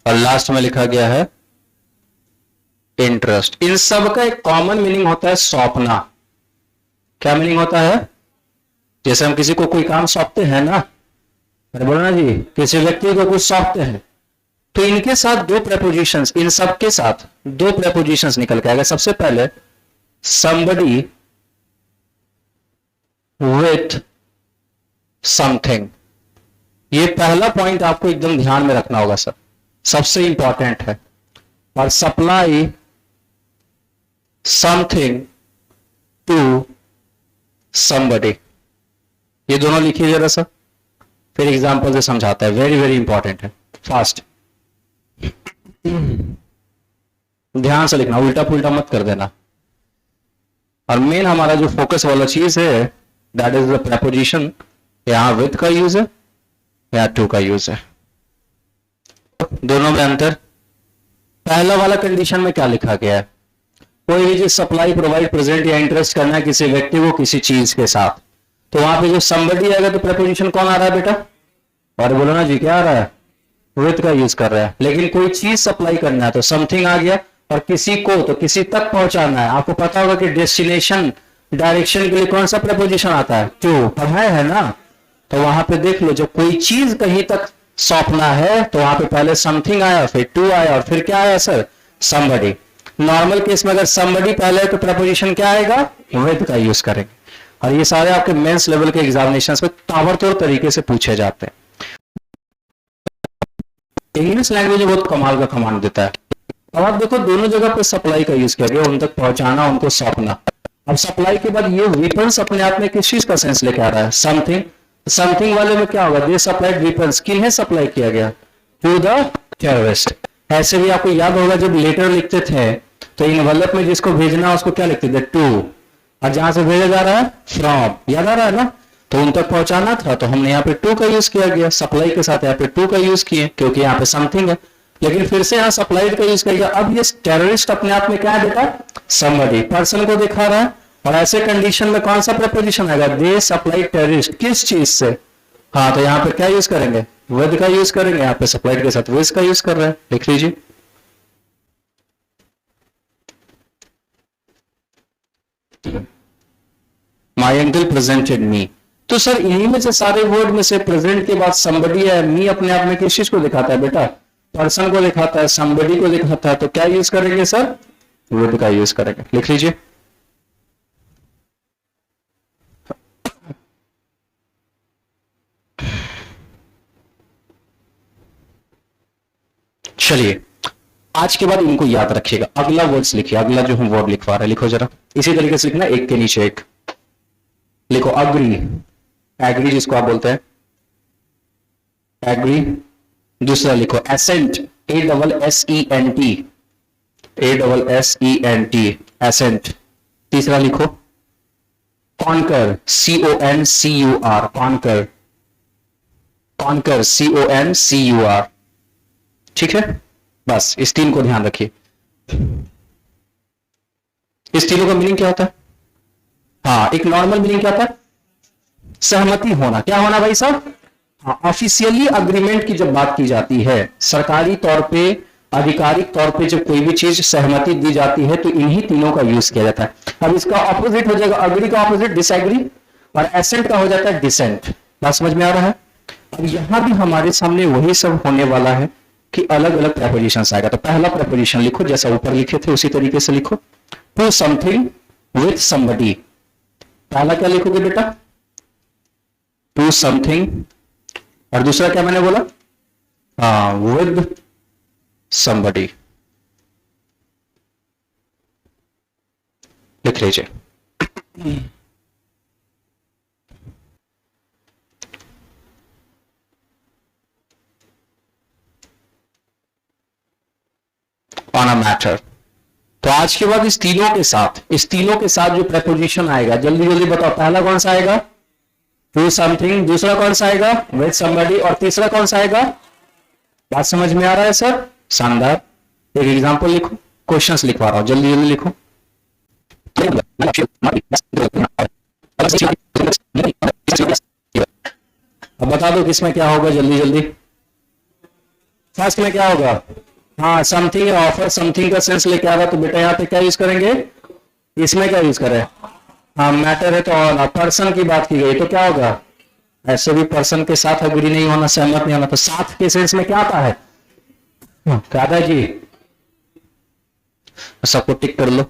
और लास्ट में लिखा गया है इंटरेस्ट। इन सब का एक कॉमन मीनिंग होता है सौंपना। क्या मीनिंग होता है? जैसे हम किसी को कोई काम सौंपते हैं ना, अरे बोलो ना जी, किसी व्यक्ति को कुछ सौंपते हैं, तो इनके साथ दो प्रेपोजिशंस, इन सब के साथ दो प्रेपोजिशंस निकल के आएगा। सबसे पहले somebody with something। ये पहला पॉइंट आपको एकदम ध्यान में रखना होगा सर, सबसे इंपॉर्टेंट है। और सप्लाई समथिंग टू somebody, ये दोनों लिखिए जरा सर, फिर एग्जांपल से समझाता है। वेरी वेरी इंपॉर्टेंट है, फास्ट ध्यान से लिखना, उल्टा पुल्टा मत कर देना। और मेन हमारा जो फोकस वाला चीज है दैट इज द प्रेपोजिशन। यहां विद का यूज है, यहां टू का यूज है। दोनों में अंतर। पहला वाला कंडीशन में क्या लिखा गया है? कोई भी चीज सप्लाई, प्रोवाइड, प्रेजेंट या इंटरेस्ट करना है किसी व्यक्ति को किसी चीज के साथ, तो वहां पे जो somebody आएगा तो प्रेपोजिशन कौन आ रहा है बेटा? और बोलो ना जी, क्या आ रहा है? विद का यूज कर रहा है। लेकिन कोई चीज सप्लाई करना है तो समथिंग आ गया, और किसी को तो किसी तक पहुंचाना है। आपको पता होगा कि डेस्टिनेशन, डायरेक्शन के लिए कौन सा प्रेपोजिशन आता है? टू, पढ़ाया है ना। तो वहां पे देख लो, जब कोई चीज कहीं तक सौंपना है तो वहां पे पहले समथिंग आया, फिर टू आया, और फिर क्या आया सर? somebody। नॉर्मल केस में अगर somebody पहले है तो प्रेपोजिशन क्या आएगा? विद का यूज करेंगे। और ये सारे आपके मेंस लेवल के एग्जामिनेशंस में ताबड़तोड़ तरीके से पूछे जाते हैं। इंग्लिश लैंग्वेज बहुत कमाल का कमांड देता है। अब आप देखो, दोनों जगह पे सप्लाई का यूज किया गया, उन तक पहुंचाना, उनको सौंपना। अब सप्लाई के बाद ये वेपन्स अपने आप में किस चीज का सेंस लेके आ रहा है? समथिंग। समथिंग वाले में क्या होगा? They supplied weapons. किन्हें सप्लाई किया गया? To the terrorist. ऐसे भी आपको याद होगा, जब लेटर लिखते थे तो इनवलप में जिसको भेजना उसको क्या लिखते थे? टू। और जहां से भेजा जा रहा है? फ्रॉम। याद आ रहा है ना? तो उन तक पहुंचाना था, तो हमने यहाँ पे टू का यूज किया गया। सप्लाई के साथ यहाँ पे टू का यूज किए, क्योंकि यहाँ पे समथिंग है। लेकिन फिर से यहाँ सप्लाइड का यूज करेगा। अब ये टेररिस्ट अपने आप में क्या है बेटा? somebody, पर्सन को दिखा रहा है। और ऐसे कंडीशन में कौन सा प्रेपोजिशन आएगा? दे सप्लाइड टेररिस्ट। किस चीज से? हाँ, तो यहाँ पे क्या यूज करेंगे? विद का यूज करेंगे। यहाँ पे सप्लाइड के साथ विद का यूज कर रहे हैं, लिख लीजिए। माई अंकल प्रेजेंटेड मी। तो सर इन्हीं में से सारे वर्ड में से प्रेजेंट के बाद somebody है, मी अपने आप में किस चीज को दिखाता है बेटा? पर्सन को दिखाता है, somebody को दिखाता है। तो क्या यूज करेंगे सर? विद का यूज करेंगे, लिख लीजिए। चलिए, आज के बाद इनको याद रखिएगा। अगला वर्ड्स लिखिए, अगला जो हम वर्ड लिखवा रहे हैं, लिखो जरा। इसी तरीके से लिखना, एक के नीचे एक। लिखो अग्री। एग्री जिसको आप बोलते हैं, एग्री। दूसरा लिखो एसेंट, ASSENT, ASSENT, एसेंट। तीसरा लिखो concur, CONCUR, concur, concur, CONCUR। ठीक है, बस इस तीन को ध्यान रखिए। इस तीनों का मीनिंग क्या होता है? हाँ, एक नॉर्मल मीनिंग क्या होता है? सहमति होना। क्या होना भाई साहब? हाँ, ऑफिशियली अग्रीमेंट की जब बात की जाती है, सरकारी तौर पे, आधिकारिक तौर पे जब कोई भी चीज सहमति दी जाती है, तो इन्हीं तीनों का यूज किया जाता है। अब इसका ऑपोजिट हो जाएगा, अग्री का ऑपोजिट डिसएग्री, और एसेंट का हो जाता है डिसेंट। बात समझ में आ रहा है? अब यहां भी हमारे सामने वही सब होने वाला है कि अलग अलग प्रेपोजिशंस आएगा। तो पहला प्रेपोजिशन लिखो, जैसा ऊपर लिखे थे उसी तरीके से लिखो। To something with somebody। पहला क्या लिखोगे बेटा? टू समथिंग, और दूसरा क्या मैंने बोला? हाँ, विद somebody। लिख लीजिए। On a matter. तो आज के बाद इस तीनों के साथ जो प्रेपोजिशन आएगा, जल्दी जल्दी बताओ। पहला कौन सा आएगा? To something. दूसरा कौन सा आएगा? With somebody। और तीसरा कौन सा आएगा? बात समझ में आ रहा है सर? शानदार। एक एग्जांपल लिखो, क्वेश्चंस लिखवा रहा हूं, जल्दी जल्दी लिखो। अब बता दो किसमें क्या होगा, जल्दी जल्दी। फर्स्ट में क्या होगा, हाँ समथिंग ऑफर समथिंग का सेंस लेके आ रहा, तो बेटा यहाँ पे क्या यूज करेंगे, इसमें क्या यूज करें, हाँ मैटर है तो ऑन। पर्सन की बात की गई तो क्या होगा, ऐसे भी पर्सन के साथ एग्री नहीं होना, सहमत नहीं होना, तो साथ के सेंस में क्या आता है, क्या आता है जी, सबको टिक कर लो।